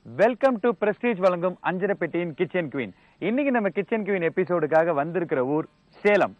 Welcome to prestige வழங்கும் அஞ்சரப்பெட்டியின் kitchen queen. இன்னைக்கு நம்ம கிச்சன் குவீன் எபிசோடுக்காக வந்திருக்கிற ஊர் சேலம்.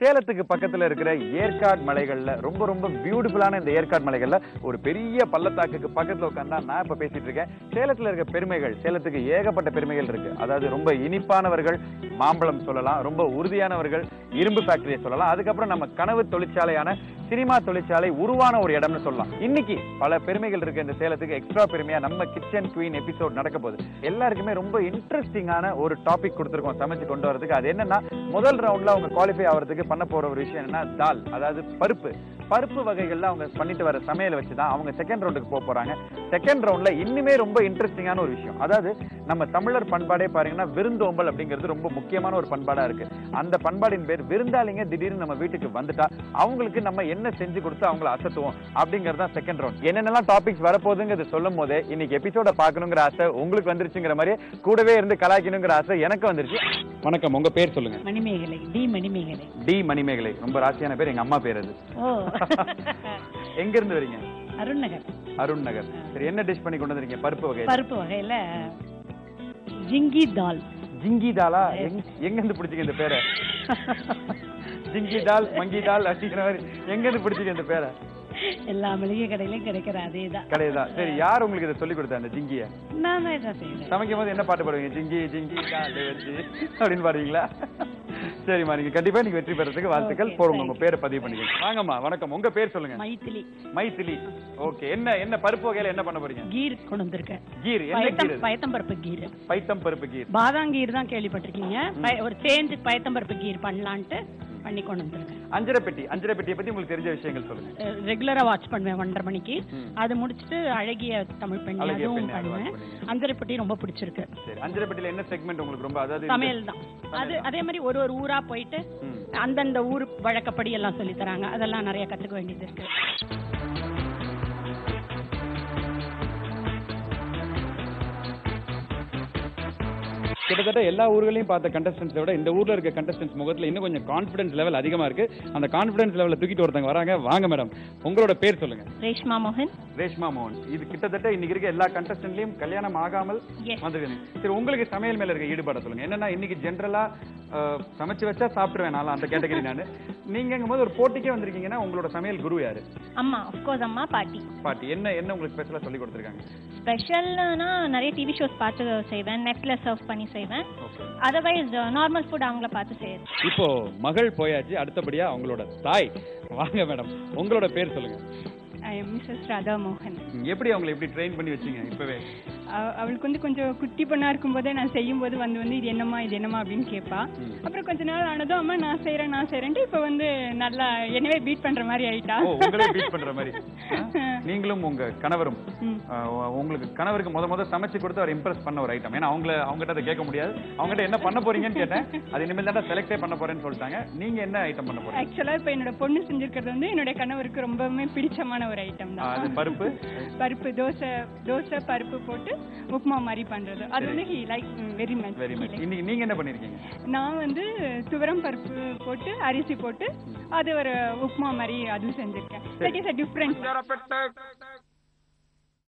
சேலத்துக்கு பக்கத்துல இருக்கிற ஏற்காடு மலைகள்ல ரொம்ப பியூட்டிஃபுல்லான இந்த ஏற்காடு மலைகள்ல ஒரு பெரிய பள்ளத்தாக்குக்கு பக்கத்துல உட்கார்ந்தா நான் இப்ப பேசிட்டு இருக்கேன். சேலத்துல இருக்க பெருமைகள், சேலத்துக்கு ஏகப்பட்ட பெருமைகள் இருக்கு. அதாவது ரொம்ப இனிப்பானவர்கள் மாம்பழம் சொல்லலாம், ரொம்ப உறுதியானவர்கள் இரும்பு ஃபேக்டரியை சொல்லலாம், அதுக்கப்புறம் நம்ம கனவு தொழிற்சாலையான சினிமா தொழிற்சாலை உருவான ஒரு இடம்னு சொல்லலாம். இன்னைக்கு பல பெருமைகள் இருக்கு இந்த சேலத்துக்கு. எக்ஸ்ட்ரா பெருமையா நம்ம கிச்சன் குவீன் எபிசோட் நடக்க போகுது. எல்லாருக்குமே ரொம்ப இன்ட்ரெஸ்டிங்கான ஒரு டாபிக் கொடுத்துருக்கோம் சமைச்சு கொண்டு வரதுக்கு. அது என்னன்னா, முதல் ரவுண்ட்ல அவங்க குவாலிஃபை ஆகிறதுக்கு பண்ண போற ஒரு விஷயம் என்னன்னா தால், அதாவது பருப்பு வகைகள்ல அவங்க பண்ணிட்டு வர சமையலை வச்சுதான் அவங்க செகண்ட் ரவுண்டுக்கு போக போறாங்க. செகண்ட் ரவுண்ட்ல இன்னுமே ரொம்ப இன்ட்ரெஸ்டிங்கான ஒரு விஷயம், அதாவது நம்ம தமிழர் பண்பாடே பாருங்கன்னா விருந்தோம்பல் அப்படிங்கிறது ரொம்ப முக்கியமான ஒரு பண்பாடா இருக்கு. அந்த பண்பாடின் பேர் விருந்தாளிங்க திடீர்னு நம்ம வீட்டுக்கு வந்துட்டா அவங்களுக்கு நம்ம என்ன செஞ்சு கொடுத்து அவங்களை அசத்துவோம் அப்படிங்கிறது தான் செகண்ட் ரவுண்ட். என்னென்னலாம் டாபிக்ஸ் வரப்போகுதுங்கிறது சொல்லும் போதே இன்னைக்கு எபிசோட பாக்கணுங்கிற ஆசை உங்களுக்கு வந்துருச்சுங்கிற மாதிரி கூடவே இருந்து கலாய்க்கணுங்கிற ஆசை எனக்கு வந்துருச்சு. வணக்கம், உங்க பேர் சொல்லுங்க. மணிமேகலை. டி மணிமேகலை. ரொம்ப ராசியான பேர். எங்க அம்மா பேர் அது. எங்க இருந்து வரீங்க? அருண் நகர். சரி, என்ன டிஷ் பண்ணி கொண்டு வந்தீங்க? பருப்பு வகையில ஜிங்கி தால். ஜிங்கி தாலா? எங்க இருந்து பிடிச்சீங்க இந்த பேரை? ஜிங்கி தால், மங்கி தால் அப்படிங்கிற மாதிரி எங்க இருந்து பிடிச்சீங்க இந்த பேரை? எல்லா மளிகை கடையிலும் கிடைக்கிற அதேதான் கடையதான். சரி, யார் உங்களுக்கு இதை சொல்லி கொடுத்தா அந்த ஜிங்கிய? நான் தான் செய்யறேன். சமைக்கும் போது என்ன பாட்டு பாடுவீங்க? ஜிங்கி ஜிங்கி தால் வச்சு அப்படின்னு பாடுவீங்களா? சரிம்மா, நீங்க கண்டிப்பா நீங்க வெற்றி பெறதுக்கு வாழ்த்துக்கள். போடுங்க, உங்க பேரை பதிவு பண்ணிக்கோங்க. வாங்கம்மா, வணக்கம். உங்க பேர் சொல்லுங்க. மைத்திலி. ஓகே, என்ன பருப்பு வகையில என்ன பண்ண போறீங்க? கீர் கொண்டு வந்திருக்கேன். கீர் என்ன கீர்? பயத்தம்பருப்பு கீர். பயத்தம்பருப்பு கீர். பாதாங்கீர் தான் கேள்விப்பட்டிருக்கீங்க. ஒரு சேஞ்ச் பயத்தம்பருப்பு கீர் பண்ணலான்ட்டு பண்ணி கொண்டு வந்திருக்கேன். அஞ்சரைப்பெட்டியை பத்தி உங்களுக்கு தெரிஞ்ச விஷயங்கள் சொல்லுங்க. ரெகுலரா வாட்ச் பண்ணுவேன் 1:30 மணிக்கு. அது முடிச்சிட்டு அழகிய தமிழ் பெண் அதுவும் பண்ணுவேன். அஞ்சரைப்பெட்டி ரொம்ப பிடிச்சிருக்கு. சரி, அஞ்சரைப்பெட்டியில என்ன செக்மெண்ட் உங்களுக்கு ரொம்ப? அதாவது சமையல் தான். அதே மாதிரி ஒரு ஊரா போயிட்டு அந்தந்த ஊர் வழக்கப்படி எல்லாம் சொல்லி தராங்க. அதெல்லாம் நிறைய கத்துக்க வேண்டியது இருக்கு. கிட்டத்தட்ட எல்லா ஊர்களையும் பார்த்த கண்டஸ்டன்ஸை விட இந்த ஊர்ல இருக்க கண்டஸ்டன்ஸ் முகத்துல இன்னும் கொஞ்சம் கான்ஃபிடன்ஸ் லெவல் அதிகமா இருக்கு. அந்த கான்ஃபிடன்ஸ் லெவலை தூக்கிட்டு ஒருத்தங்க வராங்க. வாங்க மேடம், உங்களோட பேர் சொல்லுங்க. ரேஷ்மா மோகன். இது கிட்டத்தட்ட இன்னைக்கு இருக்க எல்லா கண்டஸ்டன்ட்லயும் கல்யாணம் ஆகாமல் வந்திருக்கீங்க. சரி, உங்களுக்கு சமையல் மேல இருக்க ஈடுபாட சொல்லுங்க. என்னன்னா, இன்னைக்கு ஜென்ரலா சமைச்சு வச்சா சாப்பிடுவேன் நான், அந்த கேட்டகரி நானு. நீங்கும் போது ஒரு போட்டிக்கே வந்திருக்கீங்கன்னா உங்களோட சமையல் குரு யாரு? அம்மா. ஆஃப்கோர்ஸ் அம்மா. பாட்டி என்ன உங்களுக்கு ஸ்பெஷலா சொல்லி கொடுத்துருக்காங்க? ஸ்பெஷல்னா நிறைய டிவி ஷோஸ் பார்த்து செய்வேன், நெட்ல சர்வ் பண்ணி செய்வேன். அதர்வைஸ் நார்மல் ஃபுட் அவங்கள பார்த்து செய்வேன். இப்போ மகள் போயாச்சு, அடுத்தபடியா அவங்களோட தாய். வாங்க மேடம், உங்களோட பேர் சொல்லுங்க. மிஸ்ஸஸ் ராதா மோகன். எப்படி அவங்களை எப்படி ட்ரெயின் பண்ணி வச்சீங்க? இப்பவே அவளுக்கு கொஞ்சம் குட்டி பொண்ணா இருக்கும் போதே நான் செய்யும் போது இது என்னமா அப்படின்னு கேட்பா. அப்புறம் கொஞ்ச நாள் ஆனதும் அம்மா நான் செய்யறேன்ட்டு இப்ப நல்லா என்னவே பீட் பண்ற மாதிரி ஆயிட்டா. உங்களே பீட் பண்ற மாதிரி. நீங்களும் உங்க கணவரும் உங்களுக்கு கணவருக்கு முத சமைச்சு கொடுத்து அவர் இம்ப்ரெஸ் பண்ண ஒரு ஐட்டம். ஏன்னா அவங்ககிட்ட அதை கேட்க முடியாது. அவங்ககிட்ட என்ன பண்ண போறீங்கன்னு கேட்டேன். அது இனிமேல் தான் செலக்டே பண்ண போறேன்னு சொல்லிட்டாங்க. நீங்க என்ன ஐட்டம் பண்ண போறீங்க? ஆக்சுவலா இப்ப என்னோட பொண்ணு செஞ்சிருக்கிறது என்னோட கணவருக்கு ரொம்பவுமே பிடிச்சமான ஒரு ஐட்டம் தான். அது பருப்பு தோசை பருப்பு போட்டு உப்புமா மாதிரி பண்றது. அது ஹி லைக் வெரி மச். இன்னைக்கு நீங்க என்ன பண்ணிருக்கீங்க? நான் துவரம் பருப்பு போட்டு அரிசி போட்டு அது ஒரு உப்புமா மாதிரி அதுவும் செஞ்சிருக்கேன். That is a different.